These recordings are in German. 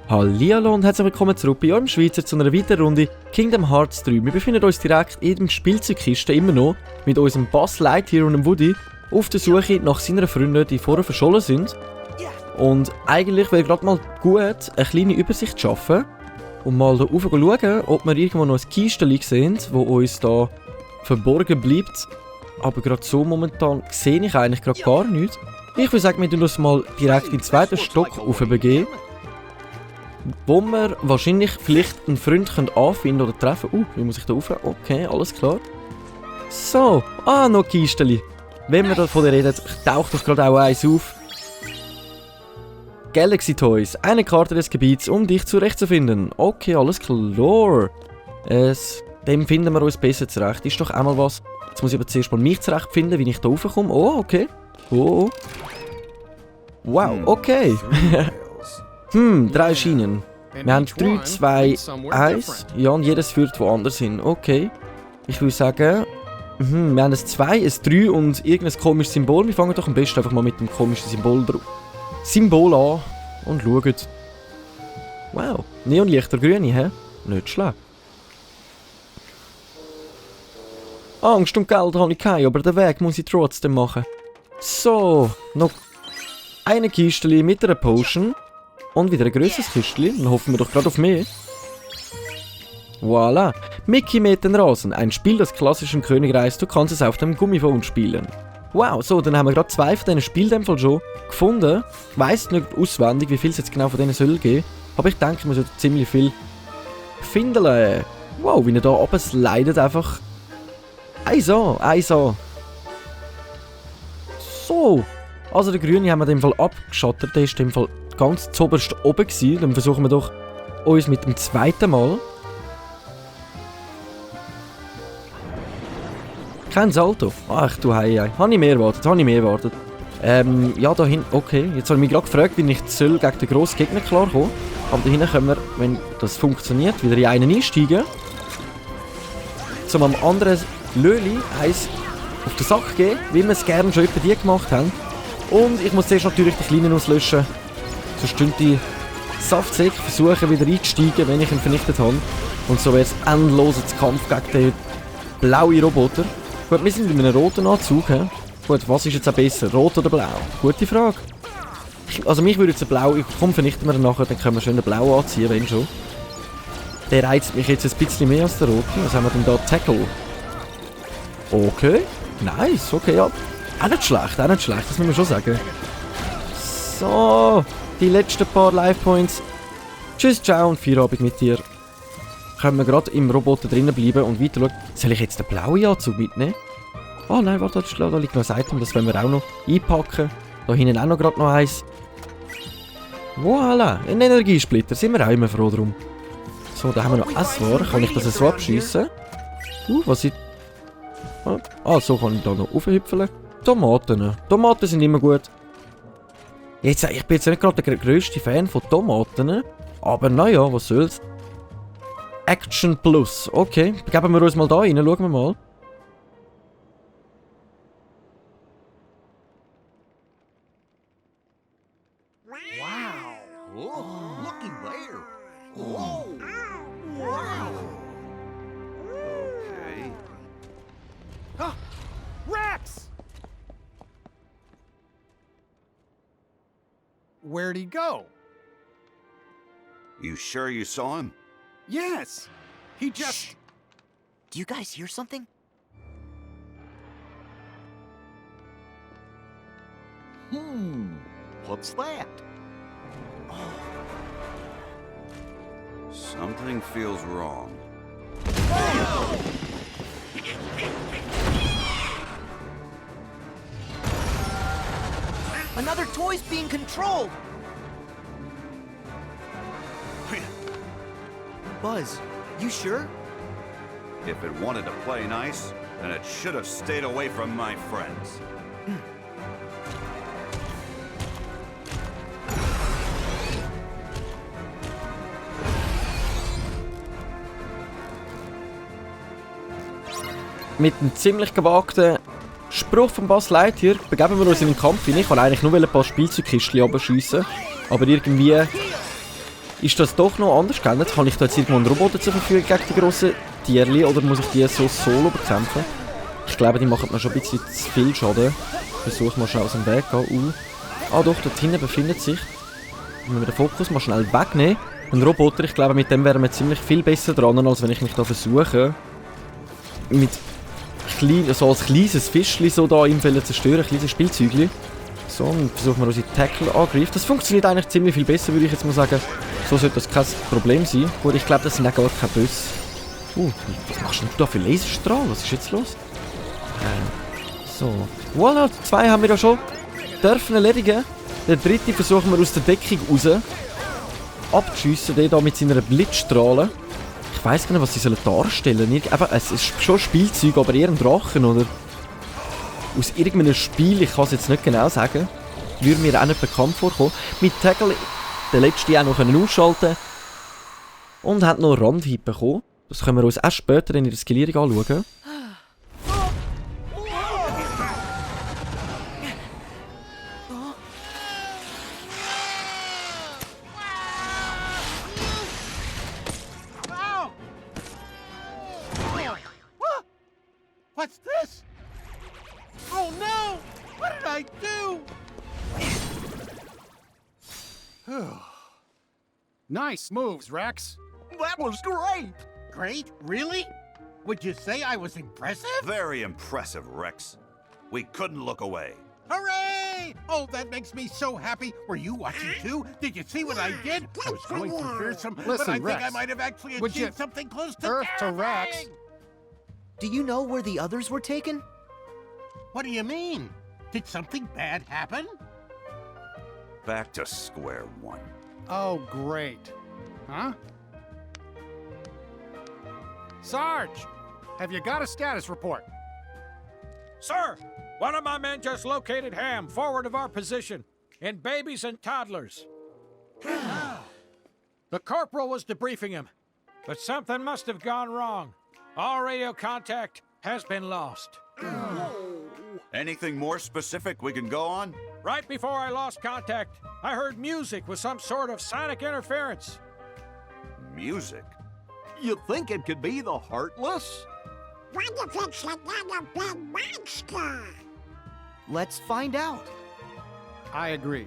Hallihallo und herzlich willkommen zurück bei eurem Schweizer zu einer weiteren Runde Kingdom Hearts 3. Wir befinden uns direkt in der Spielzeugkiste, immer noch, mit unserem Buzz Lightyear und dem Woody, auf der Suche nach seinen Freunden, die vorher verschollen sind. Und eigentlich wäre gerade mal gut, eine kleine Übersicht zu schaffen und mal da rauf schauen, ob wir irgendwo noch ein Kistchen sehen, wo uns da verborgen bleibt. Aber gerade so momentan sehe ich eigentlich gerade gar nichts. Ich würde sagen, wir tun uns mal direkt in den zweiten Stock raufbegeben, wo wir wahrscheinlich vielleicht einen Freund anfinden oder treffen. Wie muss ich da rauf? Okay, alles klar. So, noch Kistchen. Wenn wir davon reden, taucht doch gerade auch eins auf. Galaxy Toys, eine Karte des Gebiets, um dich zurechtzufinden. Okay, alles klar. Dem finden wir uns besser zurecht. Ist doch einmal was. Jetzt muss ich aber zuerst mal mich zurechtfinden, wie ich da raufkomme. Oh, okay. Oh. Wow, okay. 3 Schienen. Wir haben 3, 2, 1. Ja, und jedes führt woanders hin. Okay. Ich würde sagen, wir haben ein 2, ein 3 und irgendein komisches Symbol. Wir fangen doch am besten einfach mal mit dem komischen Symbol an und schauen. Wow, Neonlichter grüne, hä? Nicht schlecht. Angst und Geld habe ich keine, aber den Weg muss ich trotzdem machen. So, noch eine Kiste mit einer Potion. Und wieder ein grösseres Kistchen, dann hoffen wir doch gerade auf mehr. Voilà, Mickey mäht den Rasen, ein Spiel des klassischen Königreichs, du kannst es auf dem Gummiphone spielen. Wow, so, dann haben wir gerade 2 von diesen Spielen in dem Fall schon gefunden. Ich weiss nicht auswendig, wie viel es jetzt genau von denen soll geben, aber ich denke, wir sollten ziemlich viel finden. Wow, wie er da oben slidet einfach. Eins an. So, also der Grüne haben wir in dem Fall abgeschottet, der ist in dem Fall ganz zuoberst oben gewesen. Dann versuchen wir doch uns mit dem zweiten Mal. Kein Salto. Ach du Hei. Habe ich mehr erwartet. Ja, da hinten. Okay, jetzt habe ich mich gerade gefragt, wie ich gegen den grossen Gegner klarkommen. Aber da hinten können wir, wenn das funktioniert, wieder in einen einsteigen. Zum am anderen Löli eins auf den Sack gehen, wie wir es gerne schon die gemacht haben. Und ich muss zuerst natürlich die Kleinen auslöschen. Sonst stünde die Saftsäcke versuchen wieder einzusteigen, wenn ich ihn vernichtet habe. Und so wäre es endloser Kampf gegen den blauen Roboter. Gut, wir sind in einem roten Anzug. He? Gut, was ist jetzt auch besser, rot oder blau? Gute Frage. Also mich würde jetzt ein blau... Komm, vernichten wir ihn nachher, dann können wir schön den blau anziehen, wenn schon. Der reizt mich jetzt ein bisschen mehr als der rote. Was haben wir denn da? Tackle. Okay, nice, okay, ja. Auch nicht schlecht, das muss man schon sagen. So... Die letzten paar Life Points. Tschüss, ciao und Feierabend mit dir. Können wir gerade im Roboter drinnen bleiben und weiter schauen. Soll ich jetzt den blauen Anzug mitnehmen? Oh nein, warte, da liegt noch ein Item, das wollen wir auch noch einpacken. Da hinten auch noch gerade noch eins. Voilà, ein Energiesplitter, sind wir auch immer froh drum. So, da haben wir noch Essware. Kann ich das so abschiessen? Was ist... so kann ich da noch aufhüpfeln. Tomaten. Tomaten sind immer gut. Ich bin jetzt nicht gerade der grösste Fan von Tomaten, aber naja, was soll's. Action Plus, okay, geben wir uns mal da rein, schauen wir mal. Wow! Oh, looky there! Whoa! Wow! Okay. Rex! Where'd he go? You sure you saw him? Yes! He just... Shh. Do you guys hear something? What's that? Something feels wrong. Another toy's being controlled! Buzz, you sure? If it wanted to play nice, then it should have stayed away from my friends. mit einem ziemlich gewagten Spruch von Buzz Lightyear begeben wir uns in den Kampf hinein. Ich wollte eigentlich nur ein paar Spielzeugkistchen runterschiessen, aber irgendwie ist das doch noch anders geändert. Habe ich da jetzt irgendwo einen Roboter zur Verfügung gegen die grossen Tierli oder muss ich die so solo bekämpfen? Ich glaube, die machen mir schon ein bisschen zu viel Schaden. Versuche mal schnell aus dem Weg zu gehen. Ah doch, dort hinten befindet sich. Wenn wir den Fokus mal schnell wegnehmen. Ein Roboter, ich glaube, mit dem wären wir ziemlich viel besser dran, als wenn ich mich da versuche, mit so als kleines Fischchen so da ihm zu zerstören, ein kleines Spielzeugchen. So, und versuchen wir unsere Tackle-Angriff. Das funktioniert eigentlich ziemlich viel besser, würde ich jetzt mal sagen. So sollte das kein Problem sein. Gut, ich glaube, das sind auch gar keine Böse. Was machst du denn da für Laserstrahl? Was ist jetzt los? So. Voilà, 2 haben wir ja schon dürfen erledigen. Den 3. versuchen wir aus der Deckung raus abzuschiessen, der da mit seiner Blitzstrahlen. Ich weiss gar nicht, was sie sollen darstellen. Es ist schon ein Spielzeug, aber eher ein Drachen, oder? Aus irgendeinem Spiel, ich kann es jetzt nicht genau sagen, würde mir auch nicht bekannt vorkommen. Mit Tackle den letzten auch noch ausschalten und hat noch Randhieb bekommen. Das können wir uns erst später in der Skalierung anschauen. What's this? Oh no! What did I do? Nice moves, Rex. That was great! Great? Really? Would you say I was impressive? Very impressive, Rex. We couldn't look away. Hooray! Oh, that makes me so happy. Were you watching too? Did you see what I did? I was going for fearsome, but I think I might have actually achieved something close to Earth to terrifying. Rex. Do you know where the others were taken? What do you mean? Did something bad happen? Back to square one. Oh, great. Huh? Sarge, have you got a status report? Sir, one of my men just located Ham forward of our position, in babies and toddlers. The corporal was debriefing him, but something must have gone wrong. All radio contact has been lost. Anything more specific we can go on? Right before I lost contact, I heard music with some sort of sonic interference. Music? You think it could be the Heartless? What if it's another big monster? Let's find out. I agree.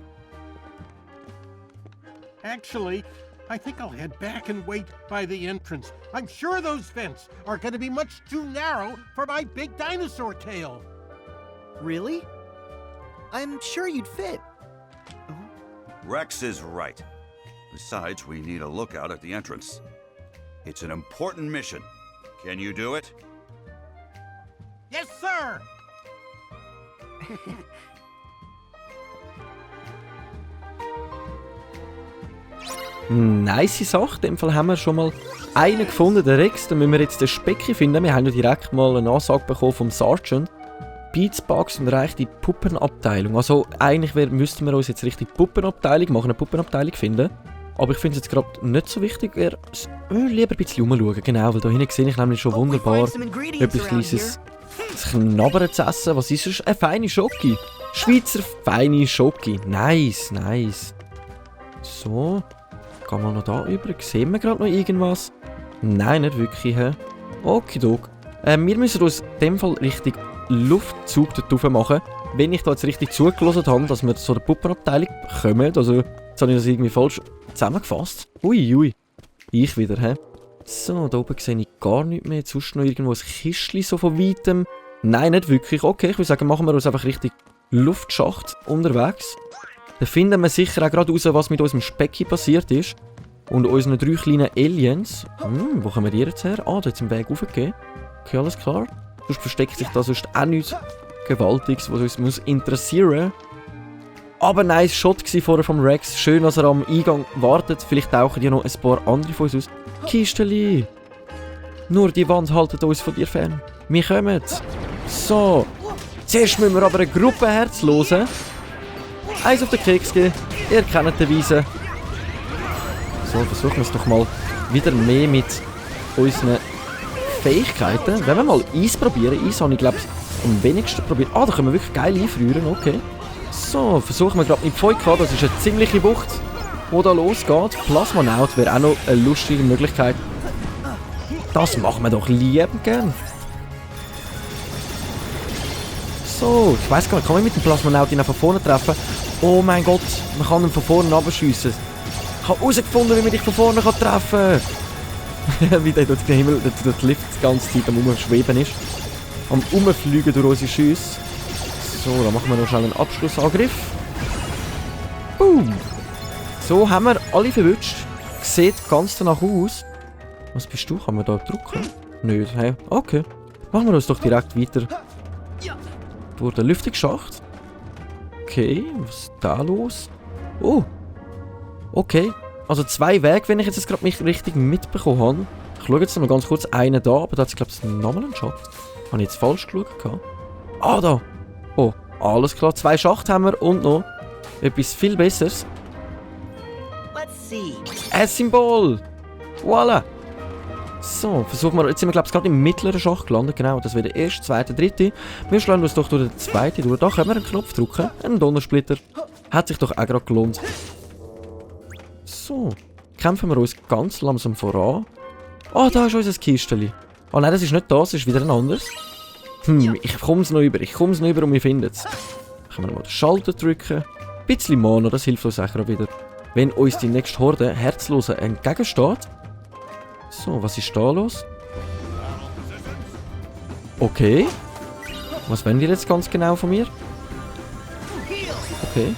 Actually, I think I'll head back and wait by the entrance. I'm sure those vents are going to be much too narrow for my big dinosaur tail. Really? I'm sure you'd fit. Rex is right. Besides, we need a lookout at the entrance. It's an important mission. Can you do it? Yes, sir! Nice Sache. In dem Fall haben wir schon mal einen gefunden, den Rex. Dann müssen wir jetzt den Specki finden. Wir haben ja direkt mal eine Ansage bekommen vom Sergeant. Beats, Bugs und reicht die Puppenabteilung. Also eigentlich müssten wir uns jetzt richtig Puppenabteilung machen, eine Puppenabteilung finden. Aber ich finde es jetzt gerade nicht so wichtig. Lieber ein bisschen rumschauen. Genau, weil da hinten sehe ich nämlich schon wunderbar etwas Kleines Knabbern zu essen. Was ist das? Eine feine Schoki. Schweizer feine Schoki. Nice, nice. So. Gehen wir noch da über? Sehen wir gerade noch irgendwas? Nein, nicht wirklich. Okidok. Wir müssen uns in dem Fall richtig Luftzug dort machen. Wenn ich da jetzt richtig zugelassen habe, dass wir zu der Puppenabteilung kommen. Also, jetzt habe ich das irgendwie falsch zusammengefasst. Ui. Ich wieder, So, da oben sehe ich gar nichts mehr. Jetzt sonst noch irgendwo ein Kistchen so von weitem. Nein, nicht wirklich. Okay, ich würde sagen, machen wir uns einfach richtig Luftschacht unterwegs. Dann finden wir sicher auch gerade raus, was mit unserem Specki passiert ist. Und unseren 3 kleinen Aliens. Wo kommen die jetzt her? Ah, da hat es im Weg raufgegeben. Okay, alles klar. Sonst versteckt sich da sonst auch nichts Gewaltiges, was uns muss interessieren. Aber nice Shot war vorher vom Rex. Schön, dass er am Eingang wartet. Vielleicht tauchen ja noch ein paar andere von uns aus. Kisteli! Nur die Wand haltet uns von dir fern. Wir kommen. So. Zuerst müssen wir aber eine Gruppe Herz hören. Eins auf den Keks gehen. Ihr kennt die Weise. So, versuchen wir es doch mal wieder mehr mit unseren Fähigkeiten. Wenn wir mal Eis probieren. Eis habe ich, glaube ich, am wenigsten probiert. Ah, da können wir wirklich geil einfrieren. Okay. So, versuchen wir gerade mit 5K. Das ist eine ziemliche Wucht, die da losgeht. Plasmanaut wäre auch noch eine lustige Möglichkeit. Das machen wir doch liebend gern. So, ich weiss gar nicht, kann man mit dem Plasmanaut ihn von vorne treffen? Oh mein Gott, man kann ihn von vorne abschiessen. Ich habe herausgefunden, wie man dich von vorne treffen kann. Wie der durch den Himmel, durch die Lift die ganze Zeit am Umschweben ist. Am Umfliegen durch unsere Schüsse. So, dann machen wir noch schnell einen Abschlussangriff. Boom! So, haben wir alle verwünscht. Sieht ganz danach aus. Was bist du? Kann man da drücken? Nicht, hey? Okay. Machen wir uns doch direkt weiter. Durch den Lüftungsschacht. Okay, was ist da los? Oh! Okay. Also 2 Wege, wenn ich jetzt gerade mich richtig mitbekommen habe. Ich schaue jetzt noch ganz kurz einen da, aber da hat es, glaube ich, nochmal einen Schacht. Habe ich jetzt falsch geschaut? Ah, da! Oh, alles klar. 2 Schacht haben wir und noch etwas viel Besseres. Let's see. Ein Symbol! Voilà! So, versuchen wir. Jetzt sind wir, glaube ich, gerade im mittleren Schacht gelandet. Genau, das wäre der erste, zweite, dritte. Wir schlagen uns doch durch den zweiten durch. Da können wir einen Knopf drücken. Einen Donnersplitter. Hat sich doch auch gerade gelohnt. So, kämpfen wir uns ganz langsam voran. Ah, da ist unser Kisteli. Ah nein, das ist nicht das, das ist wieder ein anderes. Ich komme es noch über, und wir finden es. Können wir mal den Schalter drücken. Ein bisschen Mana, das hilft uns sicher auch wieder. Wenn uns die nächste Horde Herzlose entgegensteht. So, was ist da los? Okay. Was wollen die jetzt ganz genau von mir? Okay.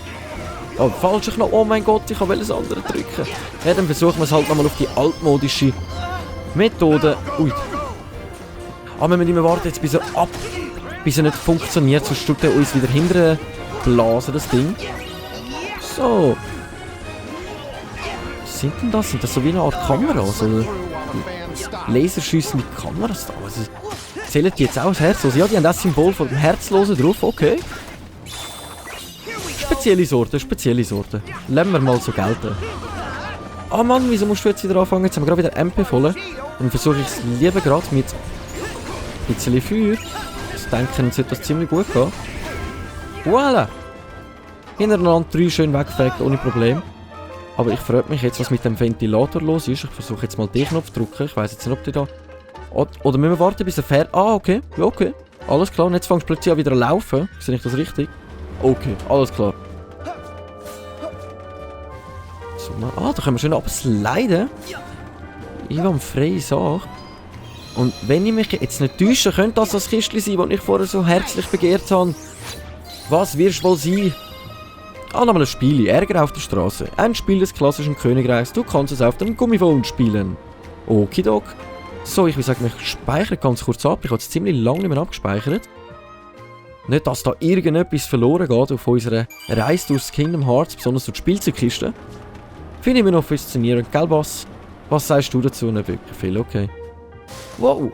Oh, falscher Knopf. Oh mein Gott, ich wollte das andere drücken. Ja, dann versuchen wir es halt nochmal auf die altmodische Methode. Ui. Aber wir müssen immer warten, jetzt, bis er nicht funktioniert, sonst tut er uns wieder hinterher blasen, das Ding. So. Was sind denn das? Sind das so wie eine Art Kamera? So Laserschüsse mit Kameras da. Also, zählen die jetzt auch das Herz? Ja, die haben das Symbol von dem Herzlosen drauf, okay. Spezielle Sorte. Lassen wir mal so gelten. Ah Mann, wieso musst du jetzt wieder anfangen? Jetzt haben wir gerade wieder MP voll. Dann versuche ich es lieber gerade mit ein bisschen Feuer. Ich denke, jetzt sollte das ziemlich gut gehen. Voilà! Hintereinander 3 schön weggefegt, ohne Problem. Aber ich frage mich jetzt, was mit dem Ventilator los ist. Ich versuche jetzt mal den Knopf zu drücken. Ich weiss jetzt nicht, ob der da... Oder müssen wir warten, bis er fährt? Ah, okay. Ja, okay. Alles klar. Und jetzt fängst du plötzlich an wieder zu laufen. Sehe ich das richtig? Okay, alles klar. So, da können wir schön absliden. Einwandfreie Sache. Und wenn ich mich jetzt nicht täusche, könnte das Kistchen sein, das ich vorher so herzlich begehrt habe. Was wirst du wohl sein? Ah, nochmal ein Spiel. Ärger auf der Straße. Ein Spiel des klassischen Königreichs. Du kannst es auf dem Gummiphone spielen. Okidok. So, ich will sagen, ich speichere ganz kurz ab. Ich habe es ziemlich lange nicht mehr abgespeichert. Nicht, dass da irgendetwas verloren geht auf unserer Reise durchs Kingdom Hearts, besonders durch die Spielzeugkiste. Finde ich mir noch faszinierend, gell, Bass? Was sagst du dazu? Nicht wirklich viel, okay. Wow!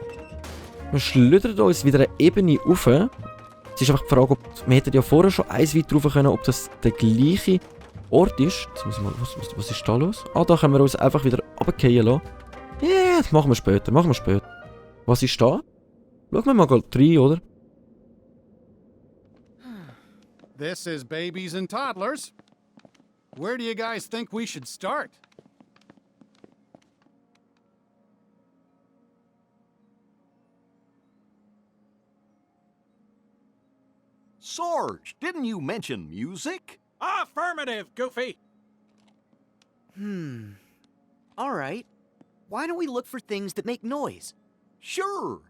Wir schlittern uns wieder eine Ebene rauf. Es ist einfach die Frage, ob wir hätten ja vorher schon eins weiter rauf können, ob das der gleiche Ort ist. Jetzt muss ich mal, was ist da los? Ah, da können wir uns einfach wieder runterfallen lassen. Ja, yeah, das machen wir später, Was ist da? Schauen wir mal gerade rein, oder? This is Babies and Toddlers. Where do you guys think we should start? Sarge, didn't you mention music? Affirmative, Goofy. All right. Why don't we look for things that make noise? Sure.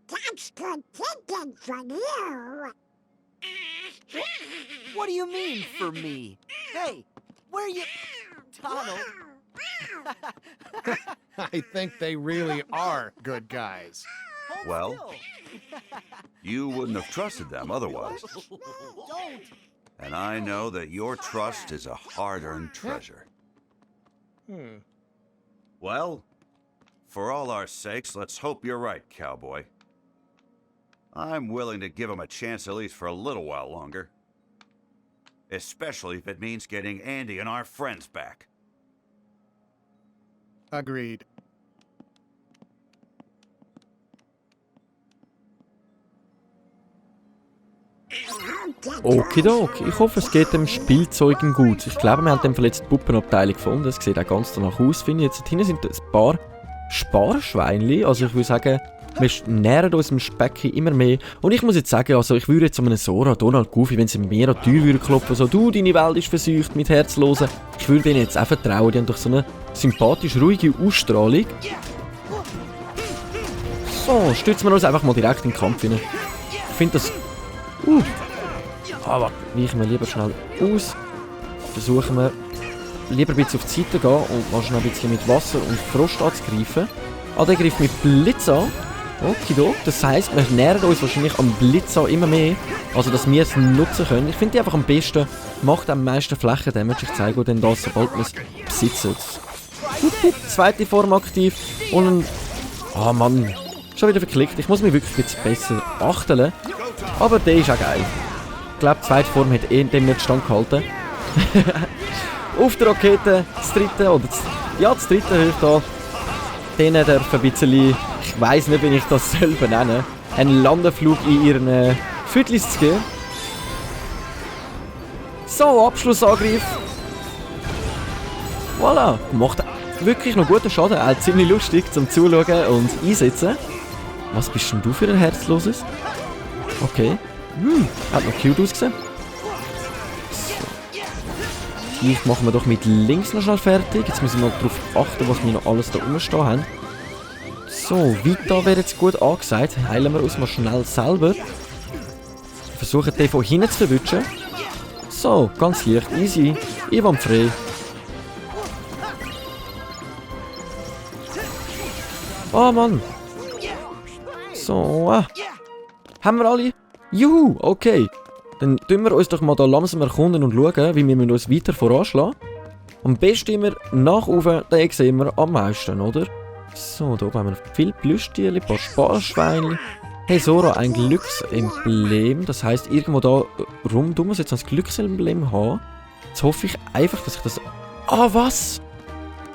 That's good thinking from you. What do you mean, for me? Hey, where you... Donald. I think they really are good guys. Hold Well? still. You wouldn't have trusted them otherwise. Don't. And I know that your trust is a hard-earned treasure. Well, for all our sakes, let's hope you're right, cowboy. I'm willing to give him a chance at least for a little while longer. Especially if it means getting Andy and our friends back. Agreed. Okidok. Ich hoffe, es geht dem Spielzeugen gut. Ich glaube, wir haben dem verletzt die Puppenabteilung gefunden. Es sieht auch ganz danach aus, finde ich. Jetzt hinten sind ein paar Sparschweinchen. Also ich würde sagen, wir nähern uns dem Speck immer mehr. Und ich muss jetzt sagen, also ich würde jetzt um einen Sora, Donald, Goofy, wenn sie mir an die Tür würden klopfen, so, du, deine Welt ist verseucht mit Herzlosen. Ich würde denen jetzt auch vertrauen. Die haben doch so eine sympathisch ruhige Ausstrahlung. So, stützen wir uns einfach mal direkt in den Kampf hinein. Ich finde das... Aber weichen wir lieber schnell aus. Versuchen wir lieber ein bisschen auf die Seite gehen und mal schnell ein bisschen mit Wasser und Frost anzugreifen. Ah, der greift mit Blitz an. Okidok. Das heisst, wir nähern uns wahrscheinlich am Blitz an immer mehr. Also, dass wir es nutzen können. Ich finde die einfach am besten. Macht am meisten Flächendamage. Ich zeige euch dann das, sobald wir es besitzen. Zweite Form aktiv. Und ein... Ah, Mann. Schon wieder verklickt. Ich muss mich wirklich ein bisschen besser achten. Aber der ist auch geil. Ich glaube, die zweite Form hat dem nicht standgehalten. Auf der Rakete, das dritte, oder das dritte höre ich da. Denen darf ein bisschen, ich weiss nicht, wie ich das soll benennen, einen Landeflug in ihren Viertlis zu geben. So, Abschlussangriff. Voilà, macht wirklich noch guten Schaden, auch ziemlich lustig zum Zuschauen und Einsetzen. Was bist denn du für ein Herzloses? Okay. Hat noch cute ausgesehen. So. Vielleicht machen wir doch mit links noch schnell fertig. Jetzt müssen wir mal darauf achten, was wir noch alles da rumstehen haben. So, Vita wäre jetzt gut angesagt. Heilen wir uns mal schnell selber. Versuchen den von hinten zu verwischen. So, ganz leicht, easy, einwandfrei. Oh Mann. So, haben wir alle? Juhu, okay. Dann tun wir uns doch mal da langsam erkunden und schauen, wie wir uns weiter voranschlagen. Am besten immer nach oben, den sehen wir am meisten, oder? So, da oben haben wir viele Plüschtiere, ein paar Sparschweine. Hey Sora, ein Glücksemblem. Das heisst, irgendwo da rum, du musst jetzt ein Glücksemblem haben. Jetzt hoffe ich einfach, dass ich das... Ah, was?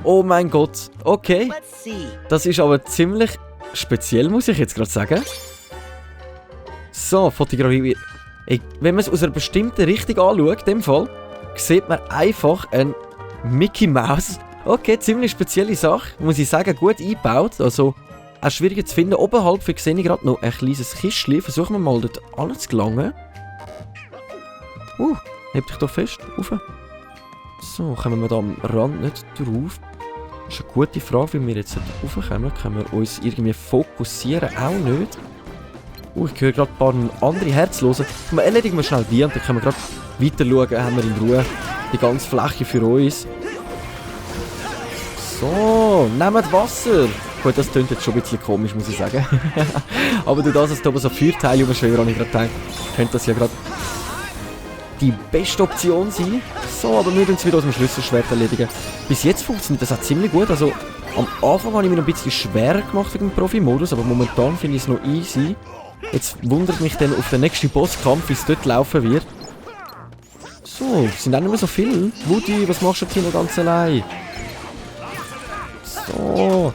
Oh mein Gott, okay. Das ist aber ziemlich speziell, muss ich jetzt gerade sagen. So, Fotografie. Wenn man es aus einer bestimmten Richtung anschaut, in dem Fall, sieht man einfach ein Mickey Mouse. Okay, ziemlich spezielle Sache. Muss ich sagen, gut eingebaut. Also, auch schwieriger zu finden. Oberhalb sehe ich gerade noch ein kleines Kistchen. Versuchen wir mal dort anzugelangen. Hebt dich da fest. Rauf. So, kommen wir da am Rand nicht drauf. Das ist eine gute Frage, wie wir jetzt raufkommen. Können wir uns irgendwie fokussieren? Auch nicht. Ich höre gerade ein paar andere Herzlose. Erledigen wir schnell die und dann können wir gerade weiter schauen. Haben wir in Ruhe die ganze Fläche für uns. So, nehmt Wasser. Gut, das klingt jetzt schon ein bisschen komisch, muss ich sagen. Aber durch das, dass da so Feuerteile rumschweben, habe ich gerade gedacht, könnte das ja gerade die beste Option sein. So, aber wir müssen es wieder aus dem Schlüsselschwert erledigen. Bis jetzt funktioniert das auch ziemlich gut. Also, am Anfang habe ich mir noch ein bisschen schwerer gemacht wegen dem Profi-Modus, aber momentan finde ich es noch easy. Jetzt wundert mich dann auf den nächsten Bosskampf, wie es dort laufen wird. So, sind auch nicht mehr so viele. Woody, was machst du hier noch ganz allein? So.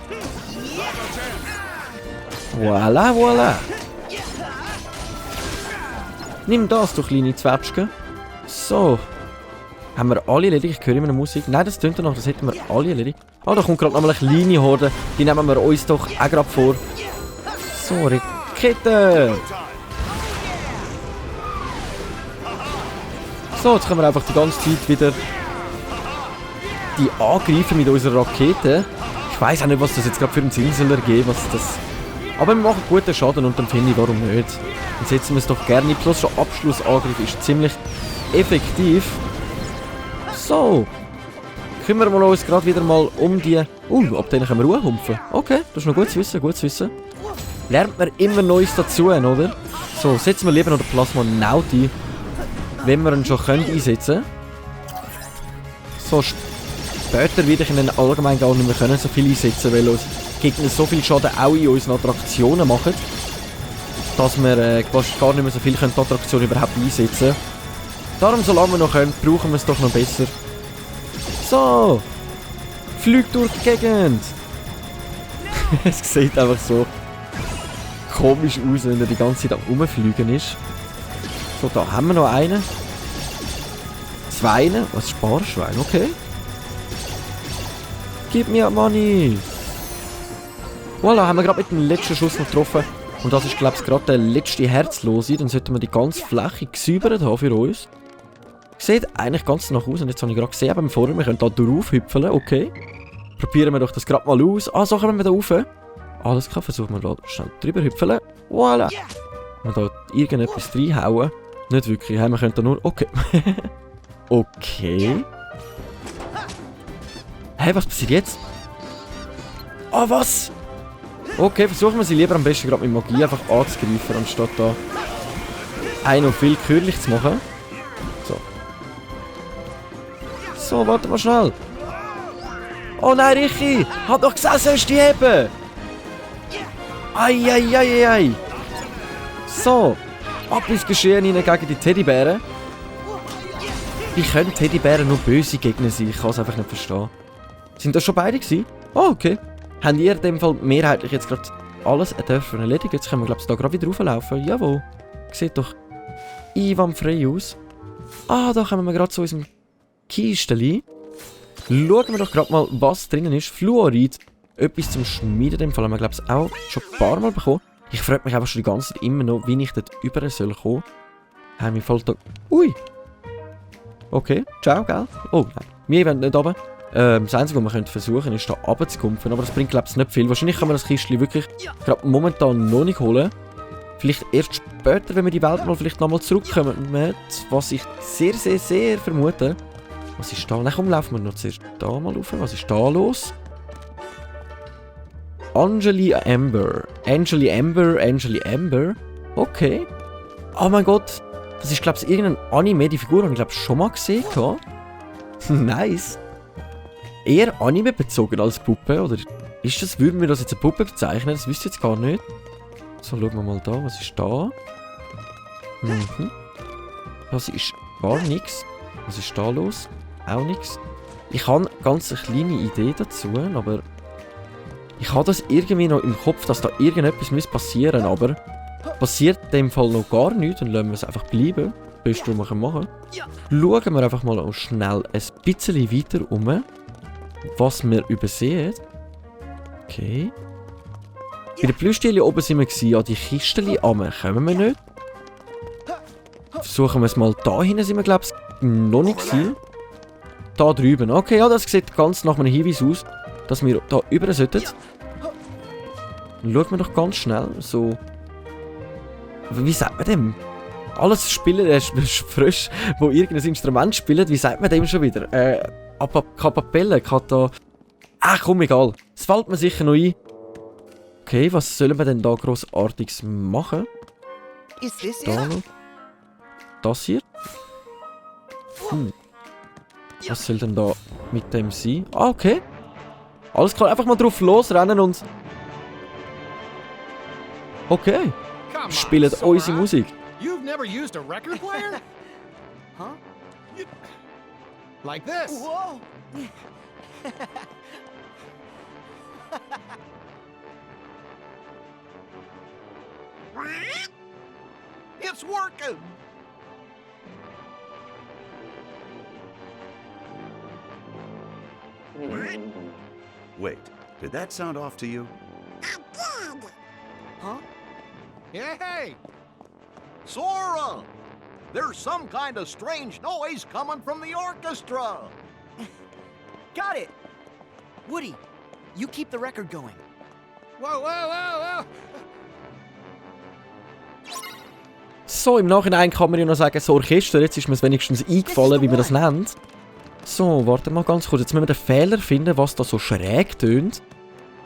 Voilà, voilà. Nimm das, du kleine Zwetschge. So. Haben wir alle erledigt? Ich höre immer eine Musik. Nein, das tönt noch, das hätten wir alle erledigt. Ah, da kommt gerade noch mal eine kleine Horde. Die nehmen wir uns doch auch gerade vor. So, Rakete. So, jetzt können wir einfach die ganze Zeit wieder die angreifen mit unserer Rakete. Ich weiss auch nicht, was das jetzt gerade für einen Sinn soll ergeben, was das... Aber wir machen guten Schaden und dann finde ich, warum nicht. Dann setzen wir es doch gerne. Plus schon Abschlussangriff ist ziemlich effektiv. So. Kümmern wir uns gerade wieder mal um die... ab denen können wir Ruhe humpfen. Okay, das ist noch gut zu wissen, gut zu wissen. Lernt man immer Neues dazu, oder? So, setzen wir lieber noch den Plasmonaut ein. Wenn wir ihn schon einsetzen können. So, später werde ich ihn allgemein gar nicht mehr können, so viel einsetzen, weil uns Gegner so viel Schaden auch in unseren Attraktionen machen, dass wir fast gar nicht mehr so viel können die Attraktion überhaupt einsetzen können. Darum, solange wir noch können, brauchen wir es doch noch besser. So! Fliegt durch die Gegend! Es sieht einfach so komisch aus, wenn er die ganze Zeit am Rumfliegen ist. So, da haben wir noch einen. 2. Was Sparschwein, okay. Gib mir Money. Voilà, haben wir gerade mit dem letzten Schuss noch getroffen. Und das ist, glaube ich, gerade der letzte Herzlose. Dann sollten wir die ganze Fläche gesäubert haben für uns. Sieht eigentlich ganz danach aus. Und jetzt habe ich gerade gesehen, beim Vorher, wir können da drauf hüpfeln. Okay. Probieren wir doch das gerade mal aus. Ah, so kommen wir da rauf. Alles klar, versuchen wir da schnell drüber hüpfeln. Voilà. Und da irgendetwas reinhauen. Nicht wirklich, wir können da nur... Okay. Okay. Hey, was passiert jetzt? Ah, was? Okay, versuchen wir sie lieber am besten gerade mit Magie einfach anzugreifen, anstatt da einen auf willkürlich zu machen. So. So, warte mal schnell. Oh nein, Ricky! Hat doch gesagt, sollst du die heben! Ei. So. Ab ins Geschehen hinein gegen die Teddybären. Wie können Teddybären nur böse Gegner sein? Ich kann es einfach nicht verstehen. Sind das schon beide gewesen? Oh, okay. Haben ihr in dem Fall mehrheitlich jetzt gerade alles dürfen erledigen? Jetzt können wir, glaube ich, da gerade wieder rauflaufen. Jawohl. Sieht doch einwandfrei aus. Ah, da kommen wir gerade zu unserem Kisteli. Schauen wir doch gerade mal, was drinnen ist. Fluorid. Etwas zum Schmieden. In dem Fall haben wir, glaube ich, auch schon ein paar Mal bekommen. Ich frage mich einfach schon die ganze Zeit immer noch, wie ich dort über soll kommen. Mir fällt da... Ui! Okay, ciao, gell? Oh, nein. Wir wollen nicht runter. Das Einzige, was wir versuchen können, ist da runterzukumpfen. Aber das bringt, glaube ich, nicht viel. Wahrscheinlich kann man das Kistchen wirklich gerade momentan noch nicht holen. Vielleicht erst später, wenn wir die Welt mal vielleicht nochmal zurückkommen. Mit, was ich sehr, sehr, sehr vermute. Was ist da? Nein, komm, laufen wir noch zuerst da mal rauf. Was ist da los? Angeli Amber. Okay. Oh mein Gott. Das ist, glaube ich, irgendein Anime. Die Figur habe ich, glaube ich, schon mal gesehen. Nice. Eher Anime bezogen als Puppe, oder ist das, würden wir das jetzt eine Puppe bezeichnen? Das wüsste ich jetzt gar nicht. So, schauen wir mal da, was ist da? Das ist gar nichts. Was ist da los? Auch nichts. Ich habe eine ganz kleine Idee dazu, aber ich habe das irgendwie noch im Kopf, dass da irgendetwas passieren muss, aber passiert in dem Fall noch gar nichts und lassen wir es einfach bleiben. Das Beste, was wir machen können. Schauen wir einfach mal schnell ein bisschen weiter um, was wir übersehen. Okay. Bei den Plüschtieren oben sind wir gewesen, an die Kistchen kommen wir nicht. Versuchen wir es mal da hinten, sind wir, glaube ich, noch nicht gewesen. Da drüben. Okay, ja, das sieht ganz nach einem Hinweis aus, dass wir da über sollten. Dann schauen wir doch ganz schnell, so... Wie sagt man dem? Alles Spieler, frisch, wo irgendein Instrument spielt, wie sagt man dem schon wieder? Kapelle, Kata... Ach komm, egal. Es fällt mir sicher noch ein. Okay, was sollen wir denn da grossartiges machen? Da noch. Das hier. Was soll denn da mit dem sein? Ah, okay. Alles klar, einfach mal drauf losrennen und... Okay. Spielen unsere Musik. You've never used a record player? Huh? Like this. Whoa! It's working! Wait, did that sound off to you? Huh? Hey! Sora! There's some kind of strange noise coming from the orchestra! Got it! Woody, you keep the record going. Whoa! So, im Nachhinein kann man ja noch sagen, so Orchester, jetzt ist mir es wenigstens eingefallen, wie man das nennt. So, warte mal ganz kurz, jetzt müssen wir den Fehler finden, was da so schräg tönt.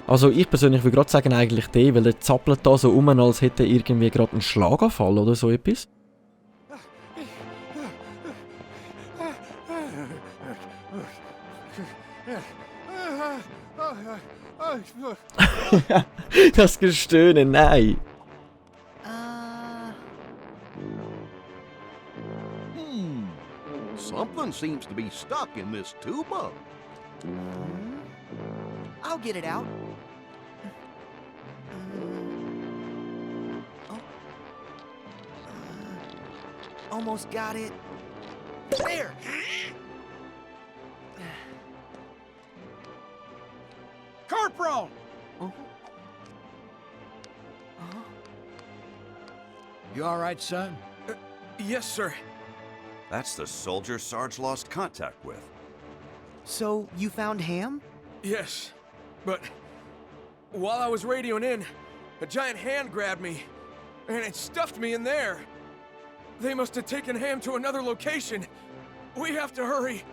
Also ich persönlich würde gerade sagen eigentlich den, weil der zappelt da so um, als hätte er irgendwie gerade einen Schlaganfall oder so etwas. Das Gestöhnen, nein. Something seems to be stuck in this tuba. I'll get it out. Almost got it. There! Corporal! You all right, son? Yes, sir. That's the soldier Sarge lost contact with. So, you found Ham? Yes, but while I was radioing in, a giant hand grabbed me, and it stuffed me in there. They must have taken Ham to another location. We have to hurry.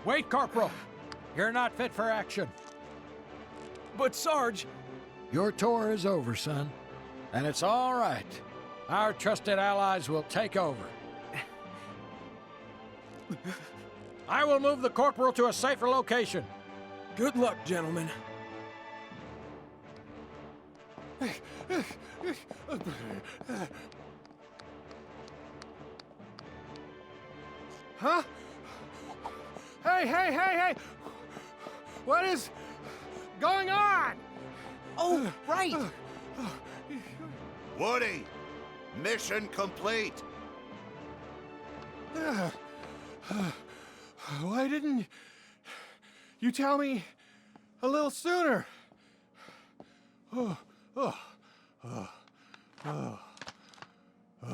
Wait, Corporal. You're not fit for action. But Sarge, Your tour is over, son. And it's all right. Our trusted allies will take over. I will move the Corporal to a safer location. good luck, gentlemen. Huh? Hey! What is going on? Oh, right! Woody! Mission complete! Why didn't you tell me a little sooner?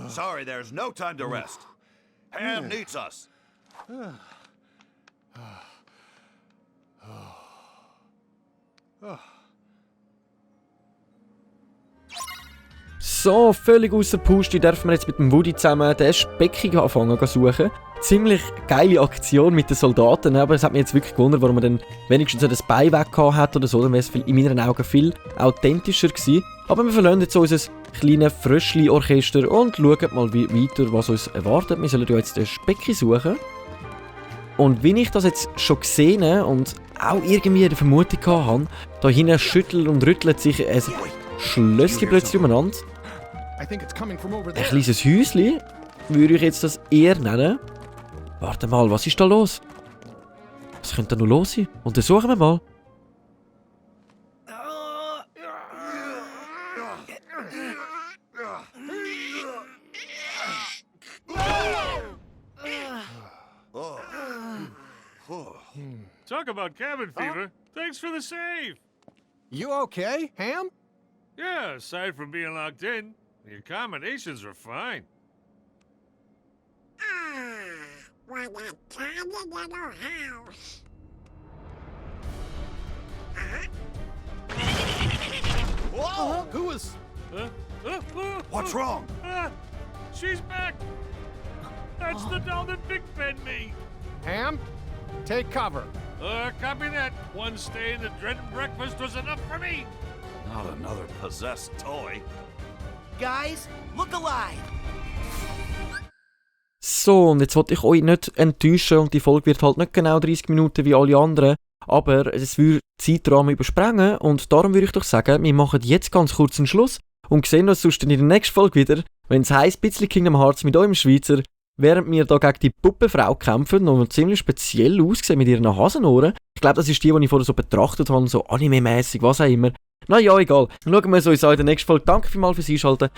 Sorry, there's no time to rest. Ham needs us. So, völlig ausser Puste dürfen wir jetzt mit dem Woody zusammen den Speckigen anfangen zu suchen. Ziemlich geile Aktion mit den Soldaten, aber es hat mich jetzt wirklich gewundert, warum man dann wenigstens so das Bein weg hat oder so, dann wäre es in meinen Augen viel authentischer gewesen. Aber wir verlassen jetzt unser kleines Fröschli-Orchester und schauen mal weiter, was uns erwartet. Wir sollen ja jetzt den Specki suchen. Und wie ich das jetzt schon gesehen und auch irgendwie eine Vermutung hatte, da hinten schüttelt und rüttelt sich ein Schlösschen plötzlich umeinander. I think it's coming from over Ein there. kleines Häuschen, würde ich jetzt das eher nennen. Warte mal, was ist da los? Was könnte da noch los sein? Untersuchen wir mal. Talk about cabin fever. Thanks for the save. You okay, Ham? Yeah, aside from being locked in, the accommodations are fine. What a tiny little house. Whoa! Who was... What's wrong? She's back. That's the doll that Big Ben me. Ham? Take cover. Copy that. One stay in the dread and breakfast was enough for me. Not another possessed toy. Guys, look alive! So, und jetzt wollte ich euch nicht enttäuschen und die Folge wird halt nicht genau 30 Minuten wie alle anderen, aber es würde Zeitrahmen übersprengen und darum würde ich doch sagen, wir machen jetzt ganz kurz einen Schluss und sehen uns sonst in der nächsten Folge wieder, wenn es heisst, bisschen Kingdom Hearts mit eurem Schweizer, während wir da gegen die Puppenfrau kämpfen und ziemlich speziell aussehen mit ihren Hasenohren. Ich glaube, das ist die ich vorher so betrachtet habe, so anime-mäßig, was auch immer. Naja, egal. Schauen wir uns an in der nächsten Folge. Danke vielmals fürs Einschalten.